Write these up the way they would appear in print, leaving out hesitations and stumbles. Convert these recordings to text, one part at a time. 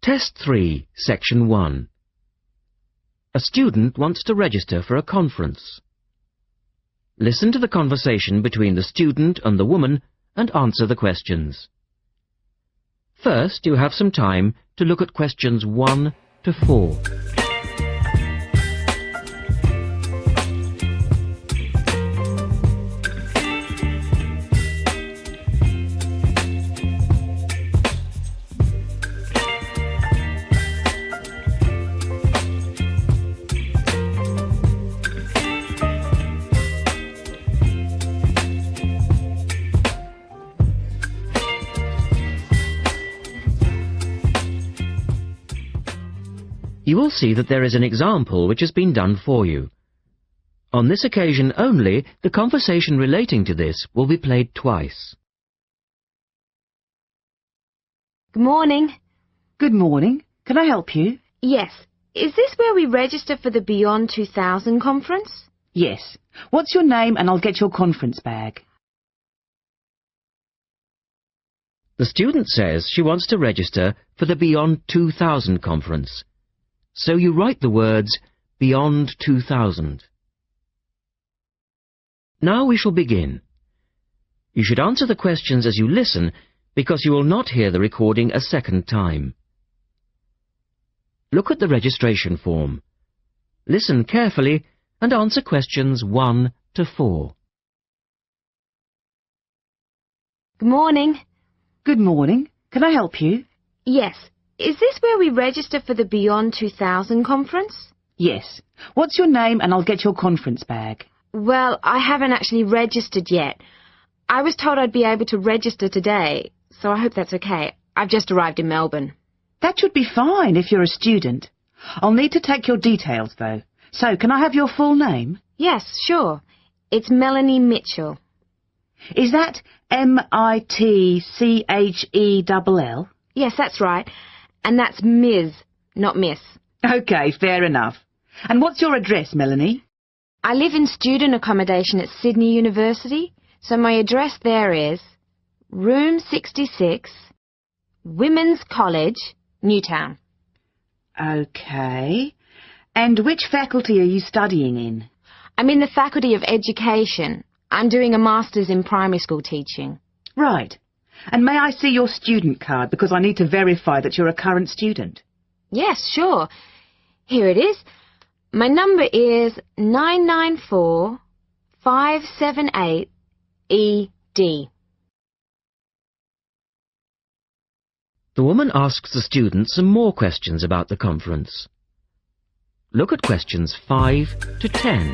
Test 3, Section 1. A student wants to register for a conference. Listen to the conversation between the student and the woman and answer the questions. First, you have some time to look at questions 1 to 4. You will see that there is an example which has been done for you. On this occasion only, the conversation relating to this will be played twice. Good morning. Good morning. Can I help you? Yes. Is this where we register for the Beyond 2000 conference? Yes. What's your name and I'll get your conference bag. The student says she wants to register for the Beyond 2000 conference. So you write the words Beyond 2000. Now we shall begin. You should answer the questions as you listen because you will not hear the recording a second time. Look at the registration form. Listen carefully and answer questions 1 to 4. Good morning. Good morning. Can I help you? Yes. Is this where we register for the Beyond 2000 conference? Yes. What's your name and I'll get your conference bag. Well, I haven't actually registered yet. I was told I'd be able to register today, so I hope that's okay. I've just arrived in Melbourne. That should be fine if you're a student. I'll need to take your details though. So, can I have your full name? Yes, sure. It's Melanie Mitchell. Is that M-I-T-C-H-E-L-L? Yes, that's right. And that's Ms., not Miss. Okay, fair enough. And what's your address, Melanie? I live in student accommodation at Sydney University, so my address there is Room 66, Women's College, Newtown. Okay. And which faculty are you studying in? I'm in the Faculty of Education. I'm doing a Master's in Primary School Teaching. Right. And may I see your student card because I need to verify that you're a current student? Yes, sure. Here it is. My number is 994578ED. The woman asks the student some more questions about the conference. Look at questions 5 to 10.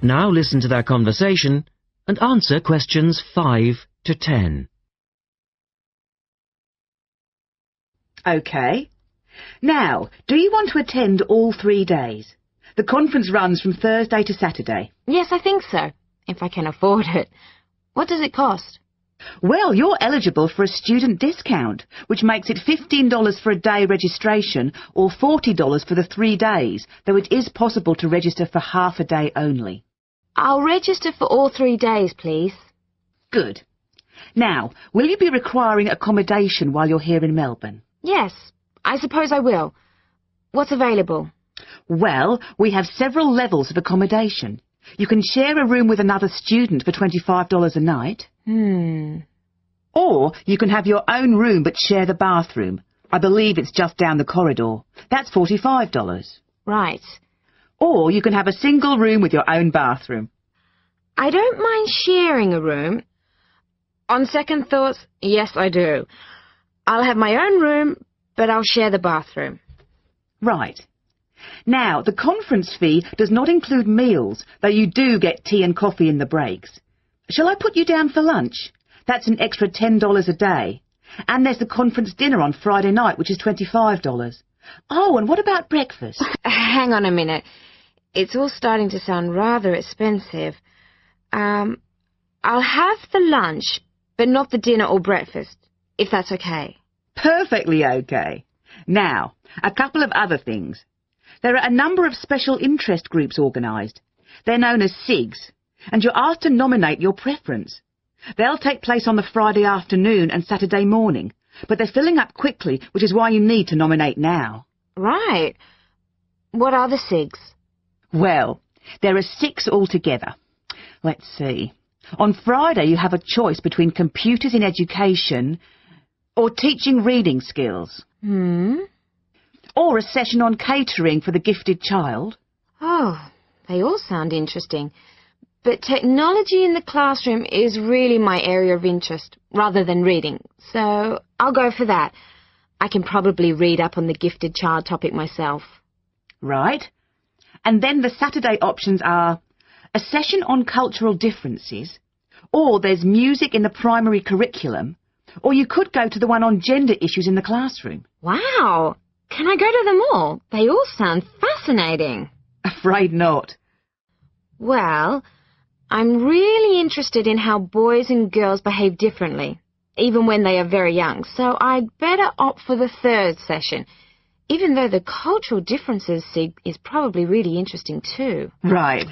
Now listen to their conversation and answer questions 5 to 10. Okay. Now, do you want to attend all 3 days? The conference runs from Thursday to Saturday. Yes, I think so, if I can afford it. What does it cost? Well, you're eligible for a student discount, which makes it $15 for a day registration or $40 for the 3 days, though it is possible to register for half a day only. I'll register for all 3 days, please. Good. Now, will you be requiring accommodation while you're here in Melbourne? Yes, I suppose I will. What's available? Well, we have several levels of accommodation. You can share a room with another student for $25 a night. Or you can have your own room but share the bathroom. I believe it's just down the corridor. That's $45. Right. Or you can have a single room with your own bathroom. I don't mind sharing a room. On second thoughts, yes, I do. I'll have my own room, but I'll share the bathroom. Right. Now, the conference fee does not include meals, though you do get tea and coffee in the breaks. Shall I put you down for lunch? That's an extra $10 a day. And there's the conference dinner on Friday night, which is $25. Oh, and what about breakfast? Hang on a minute. It's all starting to sound rather expensive. I'll have the lunch, but not the dinner or breakfast, if that's okay. Perfectly okay. Now, a couple of other things. There are a number of special interest groups organised. They're known as SIGs, and you're asked to nominate your preference. They'll take place on the Friday afternoon and Saturday morning, but they're filling up quickly, which is why you need to nominate now. Right. What are the SIGs? Well, there are 6 altogether. Let's see. On Friday you have a choice between computers in education or teaching reading skills. Or a session on catering for the gifted child. Oh, they all sound interesting. But technology in the classroom is really my area of interest, rather than reading. So I'll go for that. I can probably read up on the gifted child topic myself. Right. And then the Saturday options are a session on cultural differences, or there's music in the primary curriculum, or you could go to the one on gender issues in the classroom. Wow! Can I go to them all? They all sound fascinating. Afraid not. Well, I'm really interested in how boys and girls behave differently, even when they are very young, so I'd better opt for the 3rd session, even though the cultural differences SIG is probably really interesting too. Right.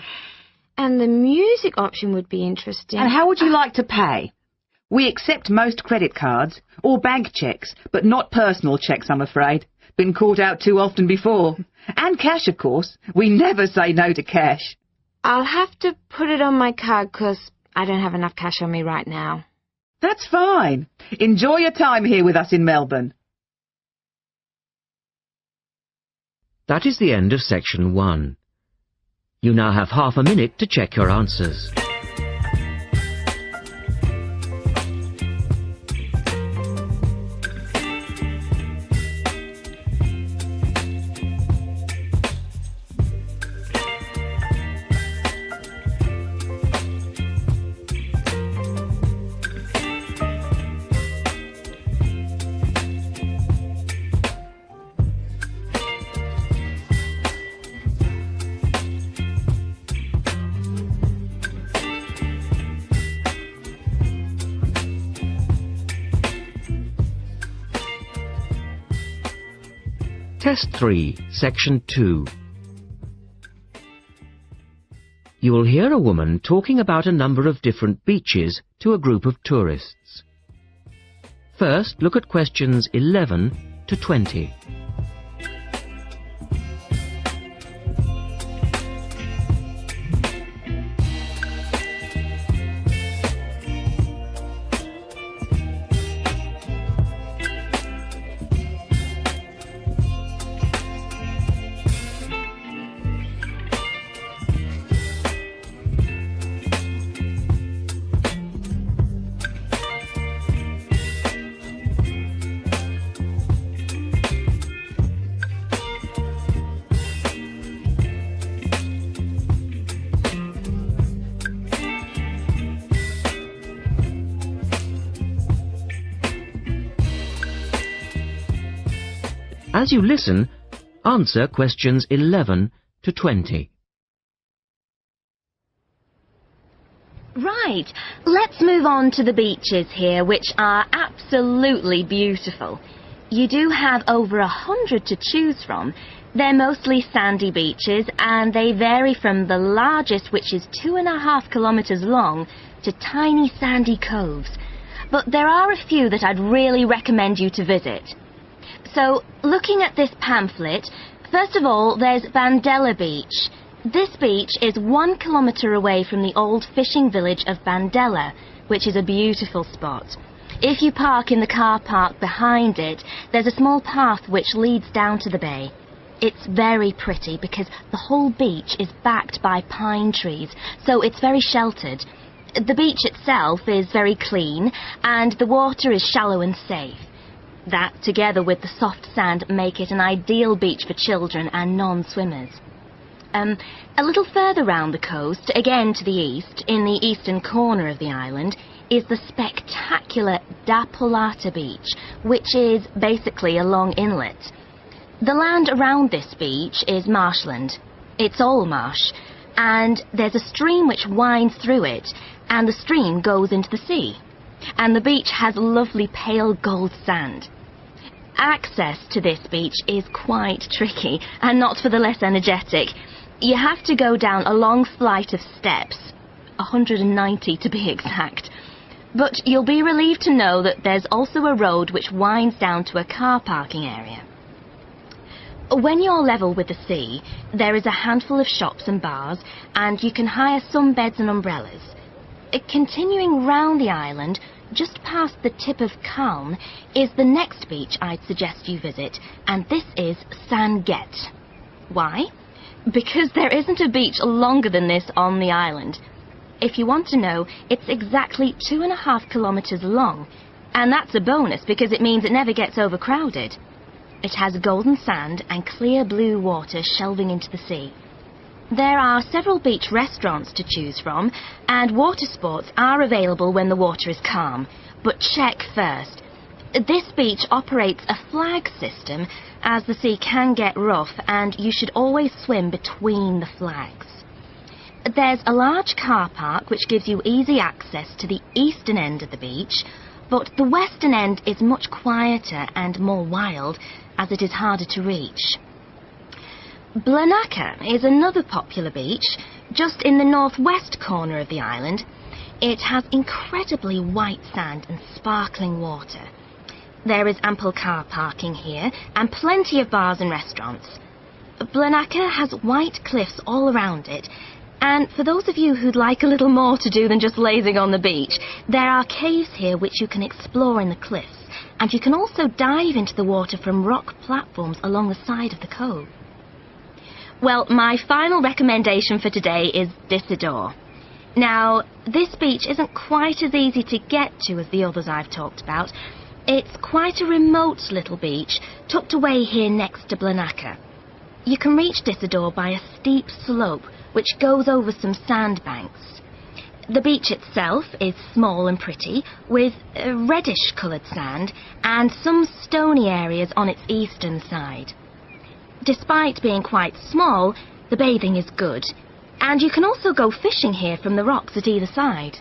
And the music option would be interesting. And how would you like to pay? We accept most credit cards or bank cheques, but not personal cheques, I'm afraid. Been caught out too often before. And cash, of course. We never say no to cash. I'll have to put it on my card 'cause I don't have enough cash on me right now. That's fine. Enjoy your time here with us in Melbourne. That is the end of section 1. You now have half a minute to check your answers. Test 3, Section 2. You will hear a woman talking about a number of different beaches to a group of tourists. First, look at questions 11 to 20. As you listen, answer questions 11 to 20. Right, let's move on to the beaches here, which are absolutely beautiful. You do have over 100 to choose from. They're mostly sandy beaches, and they vary from the largest, which is 2.5 kilometres long, to tiny sandy coves. But there are a few that I'd really recommend you to visit. So, looking at this pamphlet, first of all, there's Bandella Beach. This beach is 1 kilometre away from the old fishing village of Bandella, which is a beautiful spot. If you park in the car park behind it, there's a small path which leads down to the bay. It's very pretty because the whole beach is backed by pine trees, so it's very sheltered. The beach itself is very clean, and the water is shallow and safe. That, together with the soft sand, make it an ideal beach for children and non-swimmers. A little further round the coast, again to the east, in the eastern corner of the island, is the spectacular Dapolata Beach, which is basically a long inlet. The land around this beach is marshland. It's all marsh, and there's a stream which winds through it, and the stream goes into the sea. And the beach has lovely pale gold sand. Access to this beach is quite tricky, and not for the less energetic. You have to go down a long flight of steps, 190 to be exact. But you'll be relieved to know that there's also a road which winds down to a car parking area. When you're level with the sea, there is a handful of shops and bars, and you can hire sunbeds and umbrellas. Continuing round the island, just past the tip of Calm, is the next beach I'd suggest you visit, and this is Sanget. Why? Because there isn't a beach longer than this on the island. If you want to know, it's exactly 2.5 kilometres long, and that's a bonus because it means it never gets overcrowded. It has golden sand and clear blue water shelving into the sea. There are several beach restaurants to choose from, and water sports are available when the water is calm. But check first. This beach operates a flag system, as the sea can get rough, and you should always swim between the flags. There's a large car park which gives you easy access to the eastern end of the beach, but the western end is much quieter and more wild, as it is harder to reach. Blanaka is another popular beach, just in the northwest corner of the island. It has incredibly white sand and sparkling water. There is ample car parking here, and plenty of bars and restaurants. Blanaka has white cliffs all around it, and for those of you who'd like a little more to do than just lazing on the beach, there are caves here which you can explore in the cliffs, and you can also dive into the water from rock platforms along the side of the cove. Well, my final recommendation for today is Disador. Now, this beach isn't quite as easy to get to as the others I've talked about. It's quite a remote little beach, tucked away here next to Blanaka. You can reach Disador by a steep slope, which goes over some sandbanks. The beach itself is small and pretty, with reddish-coloured sand, and some stony areas on its eastern side. Despite being quite small, the bathing is good, and you can also go fishing here from the rocks at either side.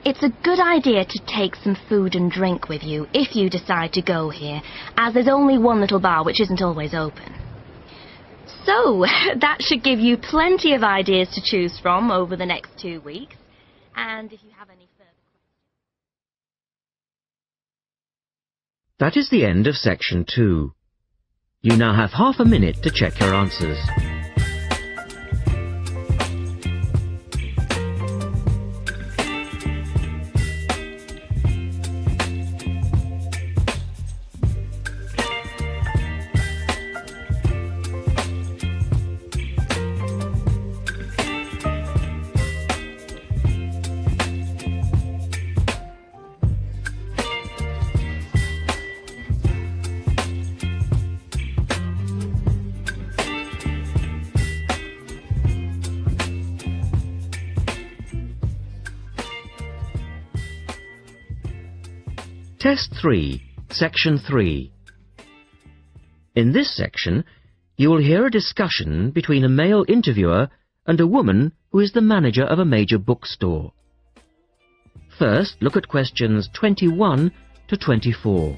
It's a good idea to take some food and drink with you if you decide to go here, as there's only one little bar which isn't always open. So, that should give you plenty of ideas to choose from over the next 2 weeks, and if you have any further questions... That is the end of section 2. You now have half a minute to check your answers. Test 3, Section 3. In this section, you will hear a discussion between a male interviewer and a woman who is the manager of a major bookstore. First, look at questions 21 to 24.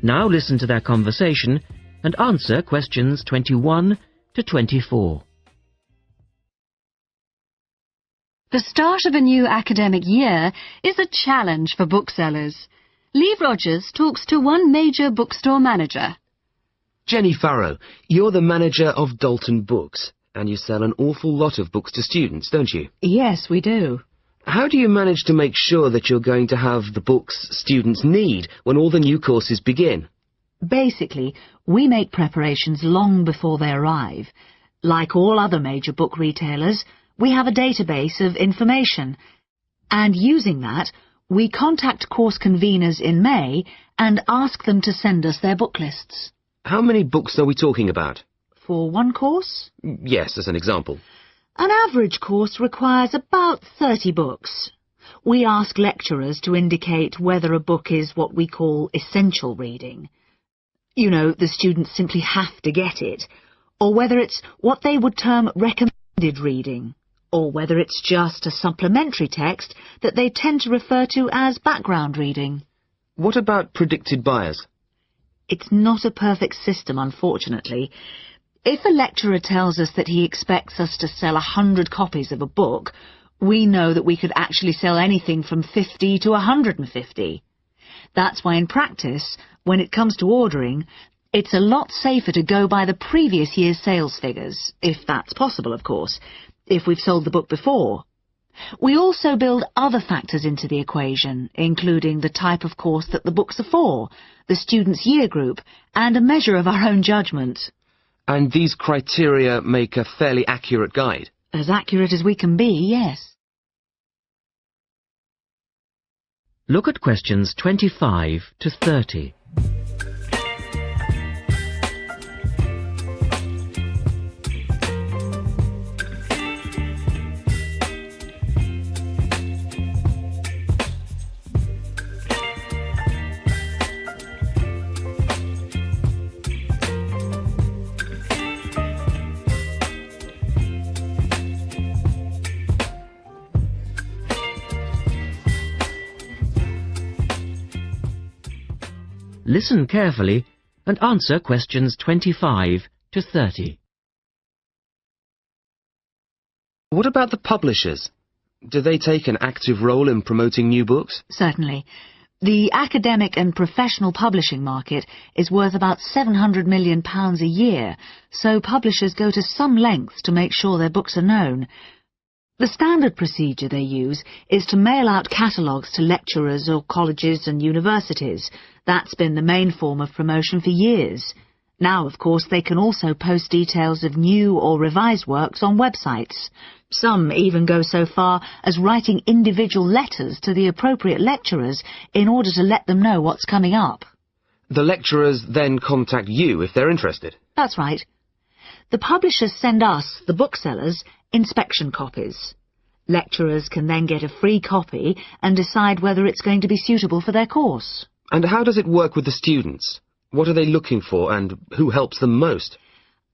Now listen to their conversation and answer questions 21 to 24. The start of a new academic year is a challenge for booksellers. Lee Rogers talks to one major bookstore manager. Jenny Farrow, you're the manager of Dalton Books, and you sell an awful lot of books to students, don't you? Yes, we do. How do you manage to make sure that you're going to have the books students need when all the new courses begin? Basically, we make preparations long before they arrive. Like all other major book retailers, we have a database of information, and using that, we contact course conveners in May and ask them to send us their book lists. How many books are we talking about? For one course? Yes, as an example. An average course requires about 30 books. We ask lecturers to indicate whether a book is what we call essential reading. You know, the students simply have to get it, or whether it's what they would term recommended reading, or whether it's just a supplementary text that they tend to refer to as background reading. What about predicted buyers? It's not a perfect system, unfortunately. If a lecturer tells us that he expects us to sell 100 copies of a book, we know that we could actually sell anything from 50 to 150. That's why in practice, when it comes to ordering, it's a lot safer to go by the previous year's sales figures, if that's possible, of course, if we've sold the book before. We also build other factors into the equation, including the type of course that the books are for, the student's year group, and a measure of our own judgment. And these criteria make a fairly accurate guide? As accurate as we can be, yes. Look at questions 25 to 30. Listen carefully and answer questions 25 to 30. What about the publishers? Do they take an active role in promoting new books? Certainly. The academic and professional publishing market is worth about £700 million a year, so publishers go to some lengths to make sure their books are known. The standard procedure they use is to mail out catalogues to lecturers or colleges and universities. That's been the main form of promotion for years. Now, of course, they can also post details of new or revised works on websites. Some even go so far as writing individual letters to the appropriate lecturers in order to let them know what's coming up. The lecturers then contact you if they're interested? That's right. The publishers send us, the booksellers, inspection copies. Lecturers can then get a free copy and decide whether it's going to be suitable for their course. And how does it work with the students? What are they looking for and who helps them most?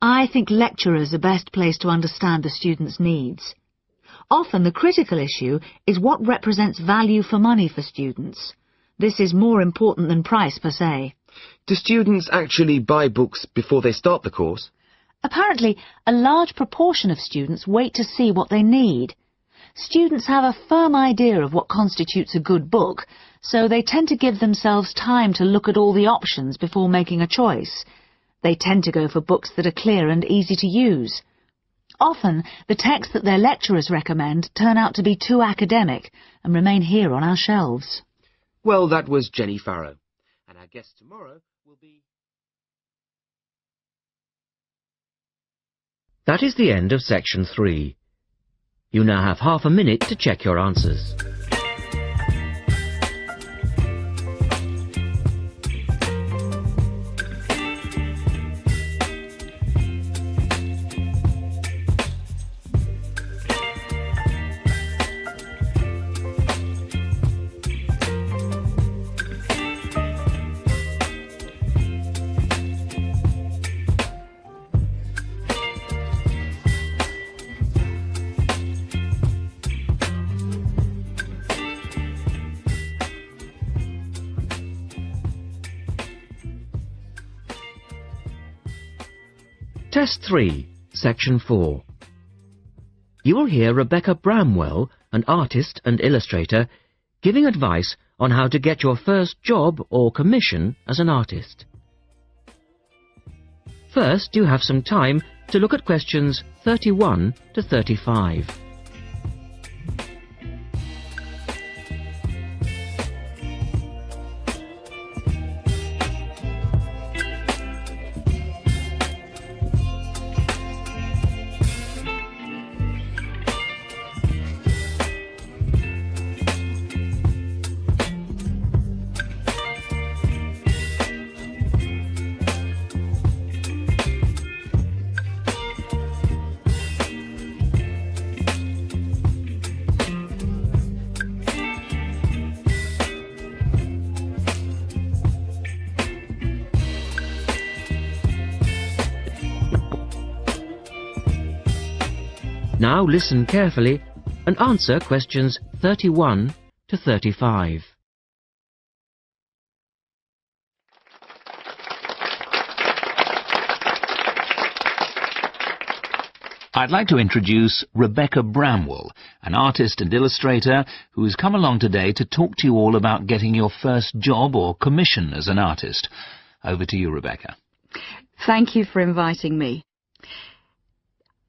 I think lecturers are best placed to understand the students' needs. Often the critical issue is what represents value for money for students. This is more important than price per se. Do students actually buy books before they start the course? Apparently, a large proportion of students wait to see what they need. Students have a firm idea of what constitutes a good book, so they tend to give themselves time to look at all the options before making a choice. They tend to go for books that are clear and easy to use. Often, the texts that their lecturers recommend turn out to be too academic and remain here on our shelves. Well, that was Jenny Farrow. And our guest tomorrow will be... That is the end of section 3. You now have half a minute to check your answers. Test 3, Section 4. You will hear Rebecca Bramwell, an artist and illustrator, giving advice on how to get your first job or commission as an artist. First, you have some time to look at questions 31 to 35. Now listen carefully and answer questions 31 to 35. I'd like to introduce Rebecca Bramwell, an artist and illustrator who has come along today to talk to you all about getting your first job or commission as an artist. Over to you, Rebecca. Thank you for inviting me.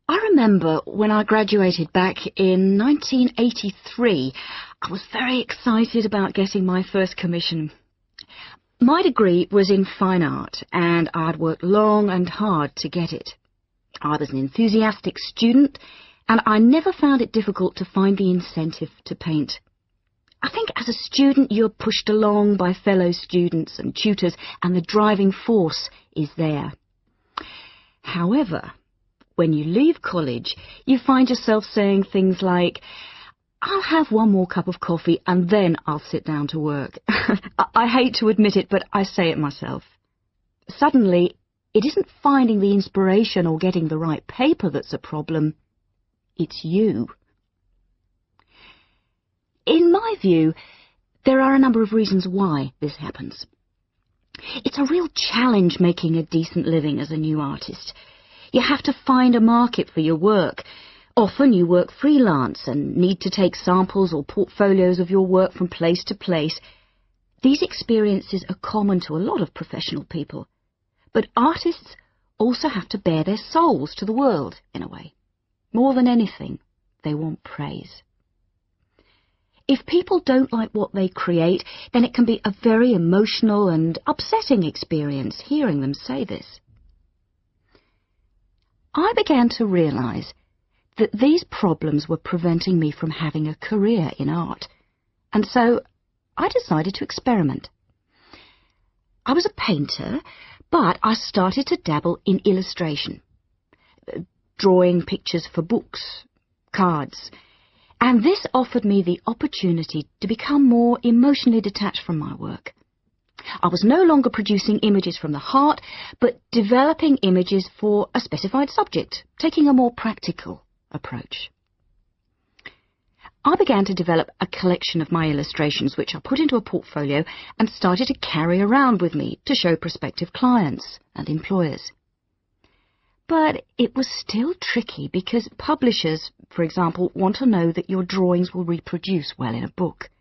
I remember when I graduated back in 1983, I was very excited about getting my first commission. My degree was in fine art, and I'd worked long and hard to get it. I was an enthusiastic student, and I never found it difficult to find the incentive to paint. I think as a student you're pushed along by fellow students and tutors, and the driving force is there. However, when you leave college, you find yourself saying things like, I'll have one more cup of coffee and then I'll sit down to work. I hate to admit it, but I say it myself. Suddenly, it isn't finding the inspiration or getting the right paper that's a problem. It's you. In my view, there are a number of reasons why this happens. It's a real challenge making a decent living as a new artist. You have to find a market for your work. Often you work freelance and need to take samples or portfolios of your work from place to place. These experiences are common to a lot of professional people. But artists also have to bare their souls to the world, in a way. More than anything, they want praise. If people don't like what they create, then it can be a very emotional and upsetting experience hearing them say this. I began to realize that these problems were preventing me from having a career in art, and so I decided to experiment. I was a painter, but I started to dabble in illustration, drawing pictures for books, cards, and this offered me the opportunity to become more emotionally detached from my work. I was no longer producing images from the heart, but developing images for a specified subject, taking a more practical approach. I began to develop a collection of my illustrations, which I put into a portfolio and started to carry around with me to show prospective clients and employers. But it was still tricky because publishers, for example, want to know that your drawings will reproduce well in a book.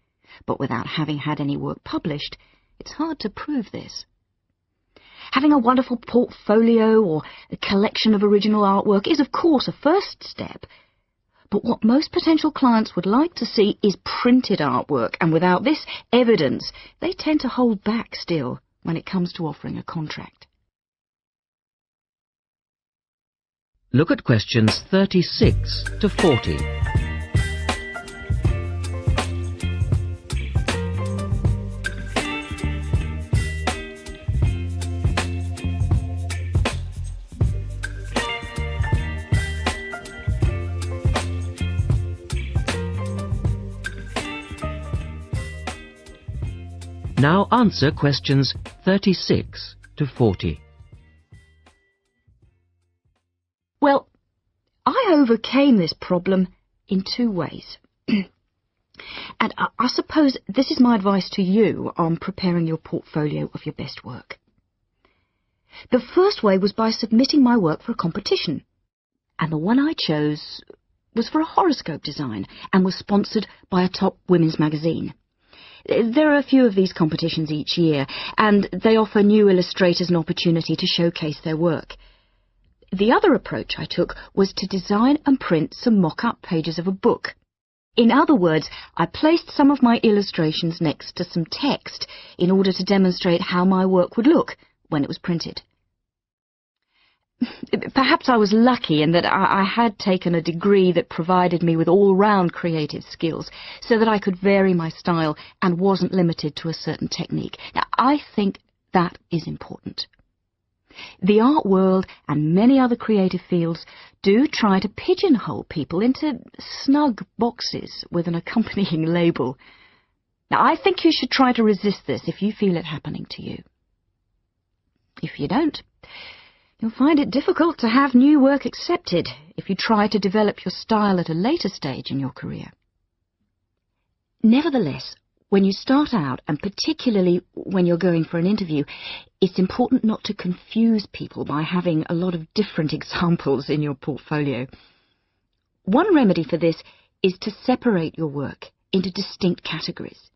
But without having had any work published, it's hard to prove this. Having a wonderful portfolio or a collection of original artwork is, of course, a first step. But what most potential clients would like to see is printed artwork, and without this evidence, they tend to hold back still when it comes to offering a contract. Look at questions 36 to 40. Now answer questions 36 to 40. Well, I overcame this problem in two ways. And I suppose this is my advice to you on preparing your portfolio of your best work. The first way was by submitting my work for a competition. And the one I chose was for a horoscope design and was sponsored by a top women's magazine. There are a few of these competitions each year, and they offer new illustrators an opportunity to showcase their work. The other approach I took was to design and print some mock-up pages of a book. In other words, I placed some of my illustrations next to some text in order to demonstrate how my work would look when it was printed. Perhaps I was lucky in that I had taken a degree that provided me with all-round creative skills so that I could vary my style and wasn't limited to a certain technique. Now, I think that is important. The art world and many other creative fields do try to pigeonhole people into snug boxes with an accompanying label. Now, I think you should try to resist this if you feel it happening to you. If you don't, you'll find it difficult to have new work accepted if you try to develop your style at a later stage in your career. Nevertheless, when you start out, and particularly when you're going for an interview, it's important not to confuse people by having a lot of different examples in your portfolio. One remedy for this is to separate your work into distinct categories.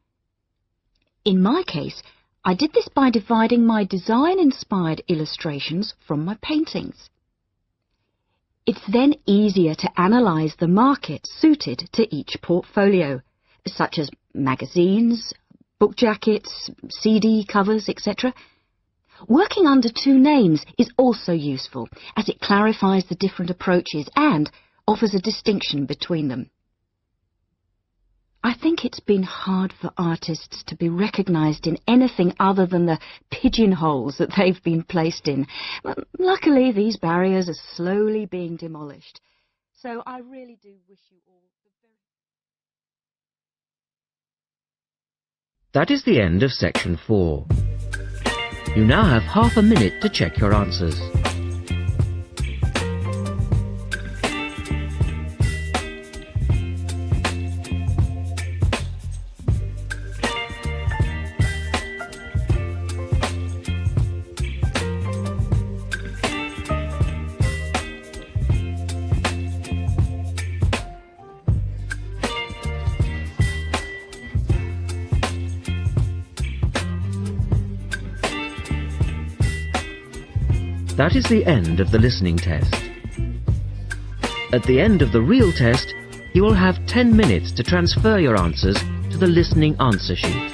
In my case, I did this by dividing my design-inspired illustrations from my paintings. It's then easier to analyse the market suited to each portfolio, such as magazines, book jackets, CD covers, etc. Working under two names is also useful, as it clarifies the different approaches and offers a distinction between them. I think it's been hard for artists to be recognised in anything other than the pigeonholes that they've been placed in. But luckily, these barriers are slowly being demolished. So I really do wish you all the very... That is the end of section 4. You now have half a minute to check your answers. That is the end of the listening test. At the end of the real test, you will have 10 minutes to transfer your answers to the listening answer sheet.